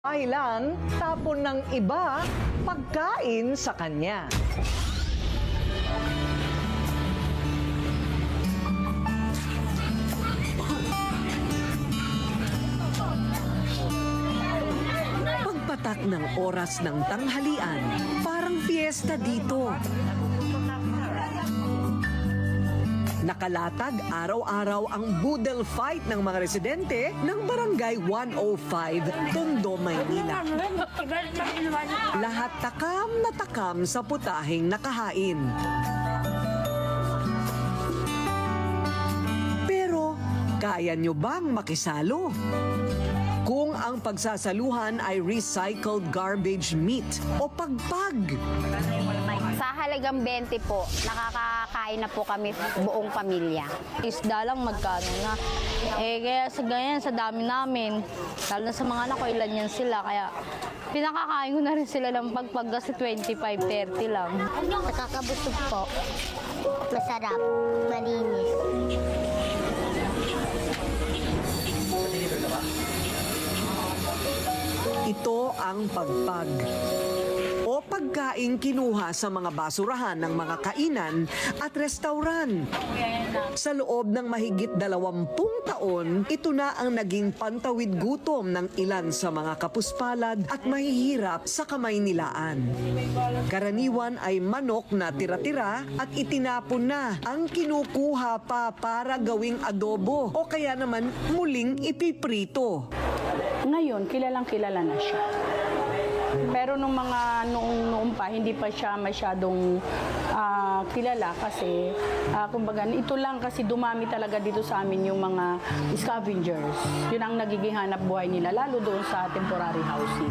Ilan tapon ng iba pagkain sa kanya. Pagpatak ng oras ng tanghalian, parang fiesta dito. Nakalatag araw-araw ang boodle fight ng mga residente ng Barangay 105, Tondo, Maynila. Lahat takam na takam sa putaheng nakahain. Pero, kaya nyo bang makisalo? Kung ang pagsasaluhan ay recycled garbage meat o pagpag. Sa halagang 20 po, nakakakain na po kami buong pamilya. Isda lang magkano na. Kaya sa ganyan, sa dami namin, lalo na sa mga anak ko, ilan yan sila. Kaya pinakakain ko na rin sila ng pagpag kasi 25-30 lang. Nakakabusog po. Masarap. Malinis. Ito ang pagpag o pagkain kinuha sa mga basurahan ng mga kainan at restauran. Sa loob ng mahigit 20 taon, ito na ang naging pantawid gutom ng ilan sa mga kapuspalad at mahihirap sa Kamaynilaan. Karaniwan ay manok na tira-tira at itinapon na ang kinukuha pa para gawing adobo o kaya naman muling ipiprito. Ngayon, kilalang kilala na siya. Pero noong pa, hindi pa siya masyadong kilala kasi, kumbaga, ito lang kasi dumami talaga dito sa amin yung mga scavengers. Yun ang nagiging hanap buhay nila, lalo doon sa temporary housing.